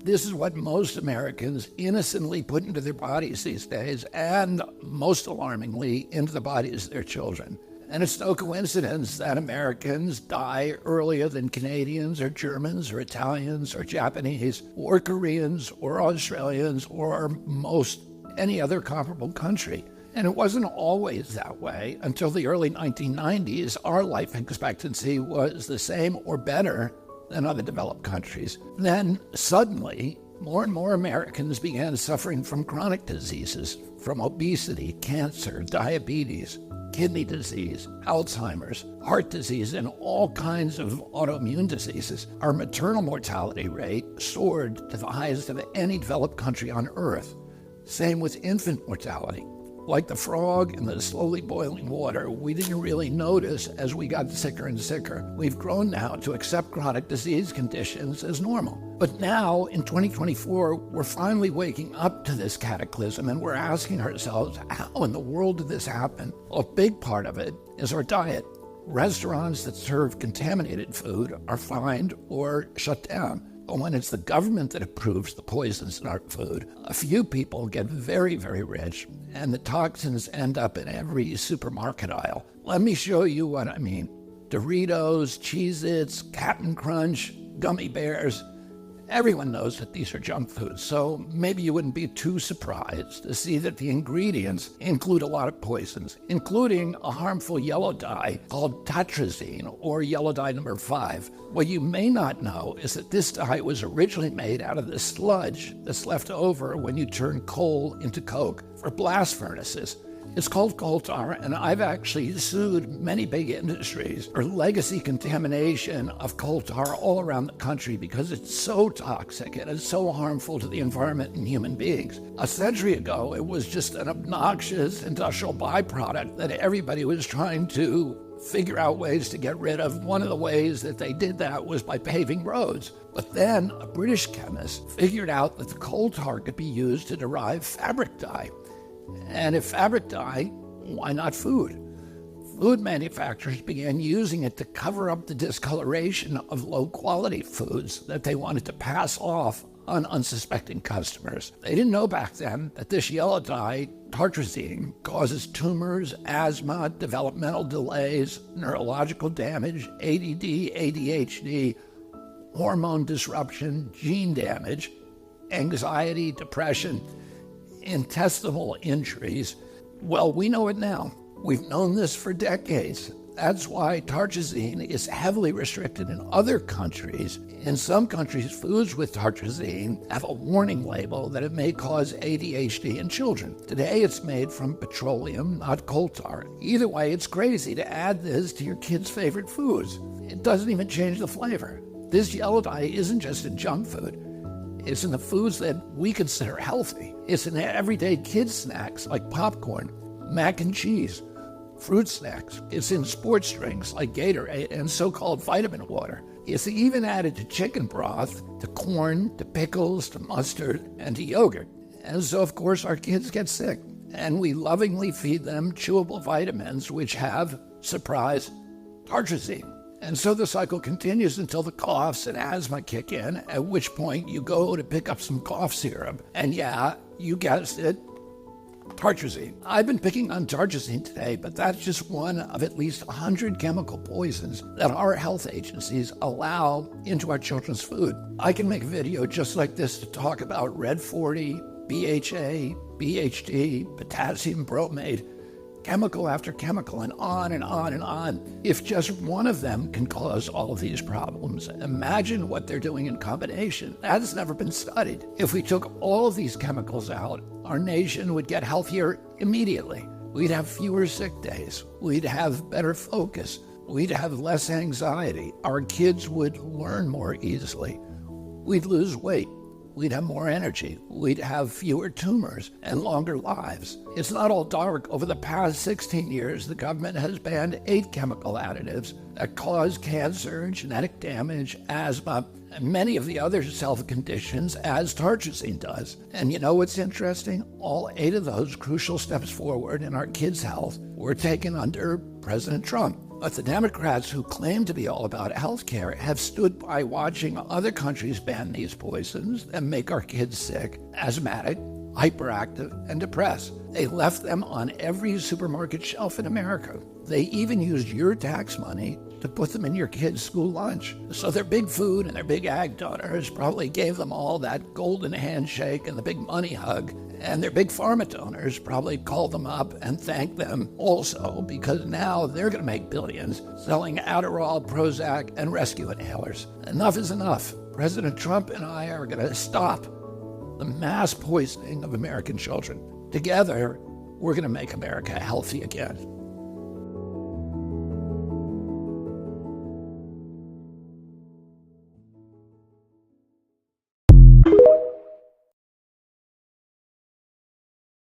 This is what most Americans innocently put into their bodies these days, and most alarmingly, into the bodies of their children. And it's no coincidence that Americans die earlier than Canadians or Germans or Italians or Japanese or Koreans or Australians or most any other comparable country. And it wasn't always that way. Until the early 1990s, our life expectancy was the same or better than other developed countries. Then suddenly, more and more Americans began suffering from chronic diseases, from obesity, cancer, diabetes, kidney disease, Alzheimer's, heart disease, and all kinds of autoimmune diseases. Our maternal mortality rate soared to the highest of any developed country on Earth. Same with infant mortality. Like the frog in the slowly boiling water, we didn't really notice as we got sicker and sicker. We've grown now to accept chronic disease conditions as normal. But now, in 2024, we're finally waking up to this cataclysm, and we're asking ourselves, how in the world did this happen? Well, a big part of it is our diet. Restaurants that serve contaminated food are fined or shut down. But when it's the government that approves the poisons in our food, a few people get very, very rich, and the toxins end up in every supermarket aisle. Let me show you what I mean. Doritos, Cheez-Its, Cap'n Crunch, gummy bears. Everyone knows that these are junk foods, so maybe you wouldn't be too surprised to see that the ingredients include a lot of poisons, including a harmful yellow dye called tartrazine, or yellow dye number 5. What you may not know is that this dye was originally made out of the sludge that's left over when you turn coal into coke for blast furnaces. It's called coal tar, and I've actually sued many big industries for legacy contamination of coal tar all around the country because it's so toxic and it's so harmful to the environment and human beings. A century ago, it was just an obnoxious industrial byproduct that everybody was trying to figure out ways to get rid of. One of the ways that they did that was by paving roads. But then a British chemist figured out that the coal tar could be used to derive fabric dye. And if fabric dye, why not food? Food manufacturers began using it to cover up the discoloration of low-quality foods that they wanted to pass off on unsuspecting customers. They didn't know back then that this yellow dye, tartrazine, causes tumors, asthma, developmental delays, neurological damage, ADD, ADHD, hormone disruption, gene damage, anxiety, depression, intestinal injuries. Well, we know it now. We've known this for decades. That's why tartrazine is heavily restricted in other countries. In some countries, foods with tartrazine have a warning label that it may cause ADHD in children. Today, it's made from petroleum, not coal tar. Either way, it's crazy to add this to your kids' favorite foods. It doesn't even change the flavor. This yellow dye isn't just in junk food. It's in the foods that we consider healthy. It's in everyday kids' snacks like popcorn, mac and cheese, fruit snacks. It's in sports drinks like Gatorade and so-called vitamin water. It's even added to chicken broth, to corn, to pickles, to mustard, and to yogurt. And so, of course, our kids get sick. And we lovingly feed them chewable vitamins which have, surprise, tartrazine. And so the cycle continues until the coughs and asthma kick in, at which point you go to pick up some cough syrup. And yeah, you guessed it, tartrazine. I've been picking on tartrazine today, but that's just one of at least 100 chemical poisons that our health agencies allow into our children's food. I can make a video just like this to talk about Red 40, BHA, BHD, potassium bromate, chemical after chemical, and on and on and on. If just one of them can cause all of these problems, imagine what they're doing in combination. That's never been studied. If we took all of these chemicals out, our nation would get healthier immediately. We'd have fewer sick days. We'd have better focus. We'd have less anxiety. Our kids would learn more easily. We'd lose weight. We'd have more energy. We'd have fewer tumors and longer lives. It's not all dark. Over the past 16 years, the government has banned 8 chemical additives that cause cancer, genetic damage, asthma, and many of the other self-conditions as tartrazine does. And you know what's interesting? All 8 of those crucial steps forward in our kids' health were taken under President Trump. But the Democrats who claim to be all about health care have stood by watching other countries ban these poisons and make our kids sick, asthmatic, hyperactive, and depressed. They left them on every supermarket shelf in America. They even used your tax money to put them in your kids' school lunch. So their big food and their big ag donors probably gave them all that golden handshake and the big money hug. And their big pharma donors probably called them up and thanked them also, because now they're going to make billions selling Adderall, Prozac, and rescue inhalers. Enough is enough. President Trump and I are going to stop the mass poisoning of American children. Together, we're going to make America healthy again.